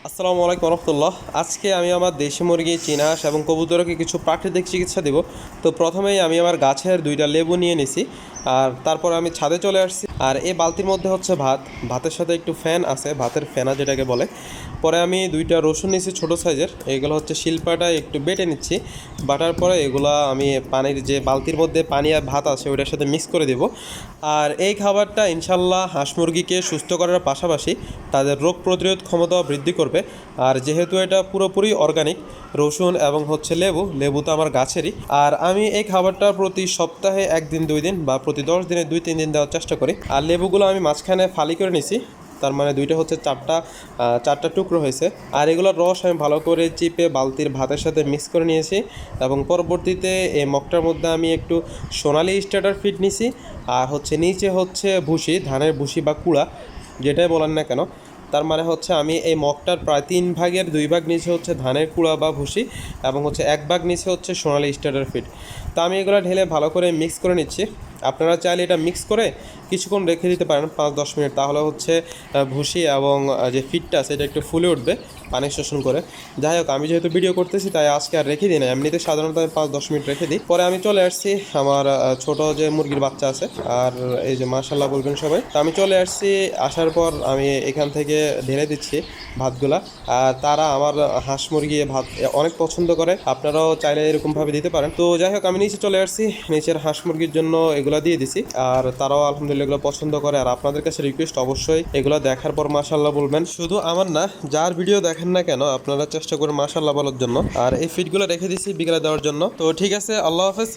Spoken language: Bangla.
আসসালামু আলাইকুম রহমতুল্লাহ। আজকে আমি আমার দেশি মুরগি, চীনা হাঁস এবং কবুতরকে কিছু প্রাকৃতিক চিকিৎসা দেব। তো প্রথমেই আমি আমার গাছের 2টা লেবু নিয়ে নিছি, আর তারপর আমি ছাদে চলে আসছি। আর এই বালতির মধ্যে হচ্ছে ভাত, ভাতের সাথে একটু ফ্যান আছে, ভাতের ফেনা যেটাকে বলে। পরে আমি 2টা রসুন নিছি ছোটো সাইজের, এগুলো হচ্ছে শিলপাটা একটু বেটে নিচ্ছি। বাটার পরে এগুলো আমি পানির যে বালতির মধ্যে পানি আর ভাত আছে ওইটার সাথে মিক্স করে দেব। আর এই খাবারটা ইনশাল্লাহ হাঁস মুরগিকে সুস্থ করার পাশাপাশি তাদের রোগ প্রতিরোধ ক্ষমতা বৃদ্ধি করবে। আর যেহেতু এটা পুরোপুরি অর্গানিক, রসুন এবং হচ্ছে লেবু তো আমার গাছেরই। আর আমি এই খাবারটা প্রতি সপ্তাহে 1 দিন 2 দিন বা প্রতি 10 দিনে 2-3 দিন দেওয়ার চেষ্টা করি। আর লেবুগুলো আমি মাঝখানে ফালি করে নিছি, তার মানে 2টা হচ্ছে চারটা টুকরো হয়েছে। আর এগুলোর রস আমি ভালো করে চিপে বালতির ভাতের সাথে মিক্স করে নিয়েছি। এবং পরবর্তীতে এই মগটার মধ্যে আমি একটু সোনালি স্টার্টার ফিড নিছি। আর হচ্ছে নিচে হচ্ছে ভুসি, ধানের ভুসি বা কুড়া যেটাই বলেন না কেন। তার মানে হচ্ছে আমি এই মগটার প্রায় 3 ভাগের 2 ভাগ নিচে হচ্ছে ধানের কুড়া বা ভুসি, এবং হচ্ছে 1 ভাগ নিচে হচ্ছে সোনালি স্টার্টার ফিড। তো আমি এগুলো ঢেলে ভালো করে মিক্স করে নিচ্ছি। আপনারা চাইলে এটা মিক্স করে কিছুক্ষণ রেখে দিতে পারেন, 5-10 মিনিট, তাহলে হচ্ছে ভুসি এবং যে ফিডটা আছে এটা একটু ফুলে উঠবে পানি শোষণ করে। যাই হোক, আমি যেহেতু ভিডিও করতেছি তাই আজকে আর রেখে দিই না, এমনিতে সাধারণত আমি 5-10 মিনিট রেখে দিই। পরে আমি চলে আসছি আমার ছোট যে মুরগির বাচ্চা আছে, আর এই যে মাশাল্লাহ বলবেন সবাই। তো আমি চলে আসছি, আসার পর আমি এখান থেকে ঢেলে দিচ্ছি ভাতগুলা। আর তারা আমার হাঁস মুরগি ভাত অনেক পছন্দ করে, আপনারাও চাইলে এরকমভাবে দিতে পারেন। তো যাই হোক, আমি নিচে চলে আসছি, নিচের হাঁস মুরগির জন্য এগুলো দিয়ে দিছি। আর তারাও আলহামদুলিল্লাহ এগুলো পছন্দ করে। আর আপনাদের কাছে রিকোয়েস্ট, অবশ্যই এগুলো দেখার পর মাশাল্লাহ বলবেন। শুধু আমার না, যার ভিডিও দেখেন না কেন আপনারা চেষ্টা করেন মাশাল্লাহ বলার জন্য। আর এই ফিডগুলো রেখে দিছি বিকেলে দেওয়ার জন্য। তো ঠিক আছে, আল্লাহ হাফেজ।